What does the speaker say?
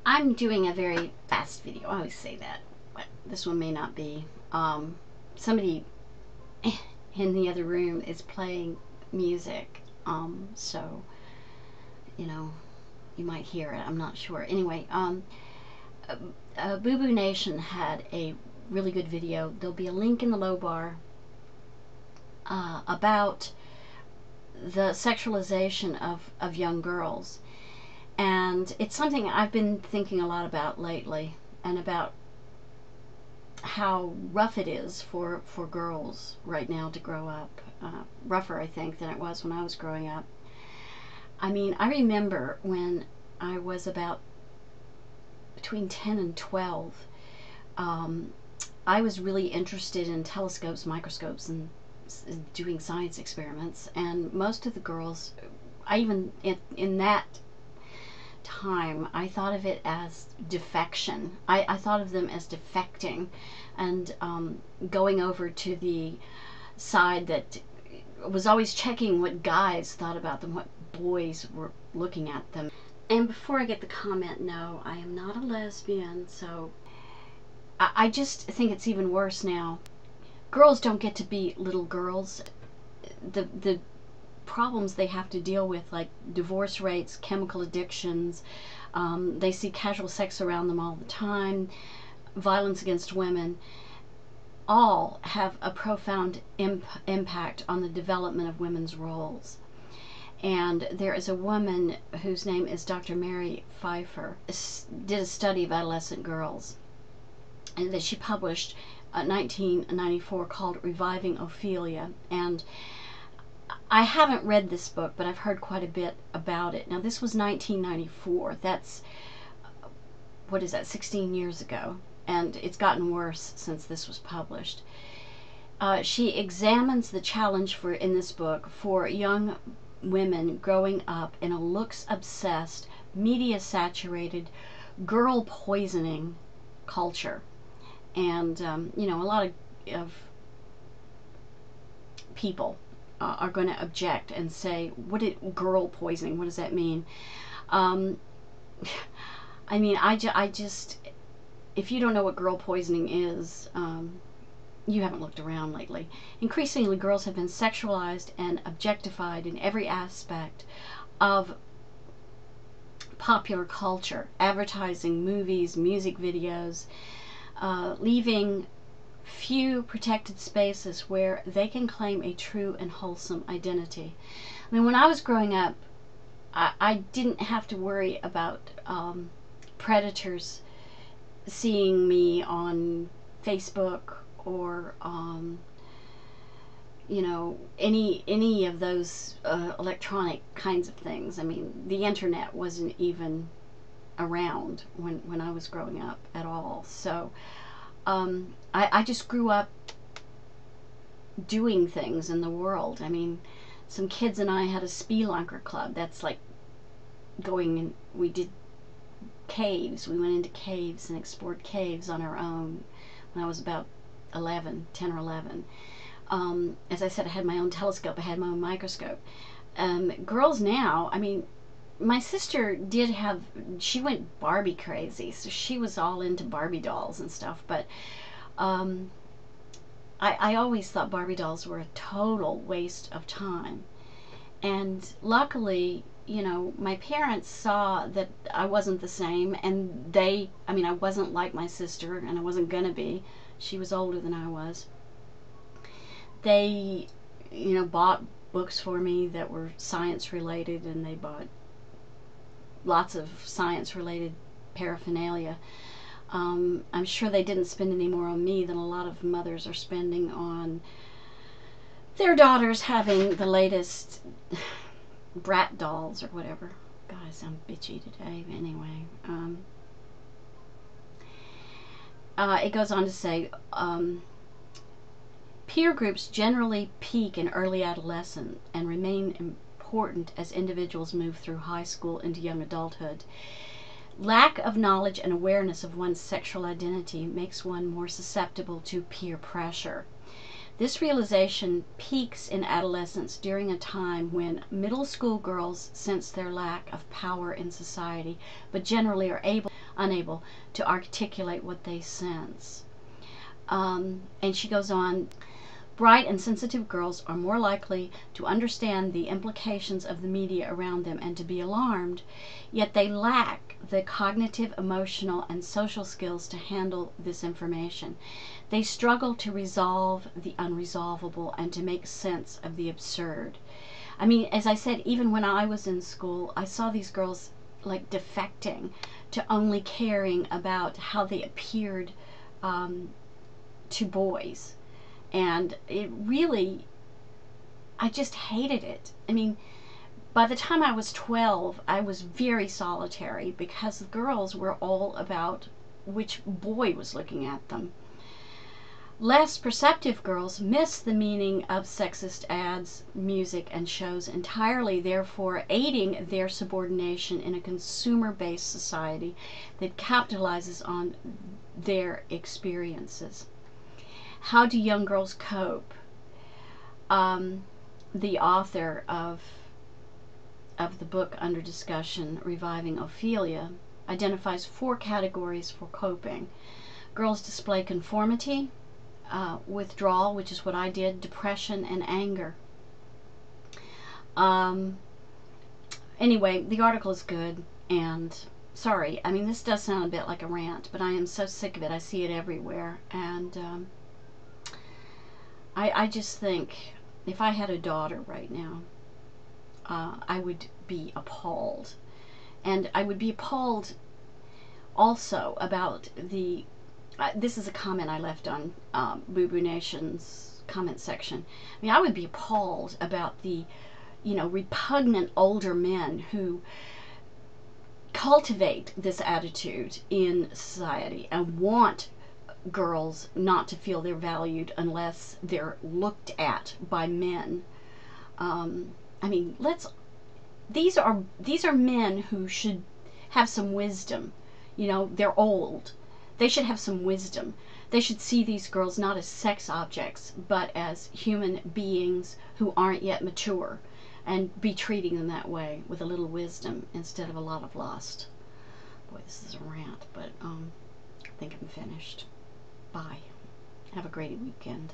I'm doing a very fast video. I always say that, but this one may not be. Somebody in the other room is playing music, so, you know, you might hear it. I'm not sure. Anyway, Boo Boo Nation had a really good video. There'll be a link in the low bar about the sexualization of young girls. And it's something I've been thinking a lot about lately, and about how rough it is for girls right now to grow up. Rougher, I think, than it was when I was growing up. I mean, I remember when I was about between 10 and 12, I was really interested in telescopes, microscopes, and doing science experiments. And most of the girls, I even, in that time, I thought of it as defection. I thought of them as defecting and going over to the side that was always checking what guys thought about them, what boys were looking at them. And before I get the comment, no, I am not a lesbian, so I just think it's even worse now. Girls don't get to be little girls. The problems they have to deal with, like divorce rates, chemical addictions, they see casual sex around them all the time, violence against women, all have a profound impact on the development of women's roles. And there is a woman whose name is Dr. Mary Pfeiffer, did a study of adolescent girls, and that she published 1994 called Reviving Ophelia. And I haven't read this book, but I've heard quite a bit about it. Now, this was 1994. That's, what is that, 16 years ago. And it's gotten worse since this was published. She examines the challenge in this book for young women growing up in a looks-obsessed, media-saturated, girl-poisoning culture. And, you know, a lot of people are going to object and say, girl poisoning, what does that mean? I mean, I just, if you don't know what girl poisoning is, you haven't looked around lately. Increasingly, girls have been sexualized and objectified in every aspect of popular culture, advertising, movies, music videos, leaving few protected spaces where they can claim a true and wholesome identity. I mean, when I was growing up, I didn't have to worry about predators seeing me on Facebook or you know, any of those electronic kinds of things. I mean, the internet wasn't even around when I was growing up at all. So I just grew up doing things in the world. I mean, some kids and I had a spelunker club. That's like going in, we did caves. We went into caves and explored caves on our own when I was about 10 or 11. As I said, I had my own telescope. I had my own microscope. Girls now, I mean, my sister she went Barbie crazy, so she was all into Barbie dolls and stuff, but I always thought Barbie dolls were a total waste of time. And luckily, you know, my parents saw that I wasn't the same, and I mean, I wasn't like my sister, and I wasn't gonna be. She was older than I was. They, you know, bought books for me that were science related, and they bought lots of science-related paraphernalia. I'm sure they didn't spend any more on me than a lot of mothers are spending on their daughters having the latest brat dolls or whatever. God, I sound bitchy today. But anyway, it goes on to say, peer groups generally peak in early adolescence and remain important as individuals move through high school into young adulthood. Lack of knowledge and awareness of one's sexual identity makes one more susceptible to peer pressure. This realization peaks in adolescence during a time when middle school girls sense their lack of power in society, but generally are able unable to articulate what they sense. And she goes on, bright and sensitive girls are more likely to understand the implications of the media around them and to be alarmed, yet they lack the cognitive, emotional, and social skills to handle this information. They struggle to resolve the unresolvable and to make sense of the absurd. I mean, as I said, even when I was in school, I saw these girls like defecting to only caring about how they appeared to boys. And it really, I just hated it. I mean, by the time I was 12, I was very solitary because the girls were all about which boy was looking at them. Less perceptive girls miss the meaning of sexist ads, music, and shows entirely, therefore aiding their subordination in a consumer-based society that capitalizes on their experiences. How do young girls cope? The author of the book under discussion, Reviving Ophelia, identifies 4 categories for coping. Girls display conformity, withdrawal, which is what I did, depression, and anger. Anyway, the article is good, and sorry, I mean, this does sound a bit like a rant, but I am so sick of it. I see it everywhere, and I just think if I had a daughter right now, I would be appalled. And I would be appalled also about the, this is a comment I left on Boo Boo Nation's comment section. I mean, I would be appalled about the, repugnant older men who cultivate this attitude in society and want girls not to feel they're valued unless they're looked at by men. I mean, these are men who should have some wisdom. They're old. They should have some wisdom. They should see these girls not as sex objects, but as human beings who aren't yet mature, and be treating them that way with a little wisdom instead of a lot of lust. Boy, this is a rant, but I think I'm finished. Bye. Have a great weekend.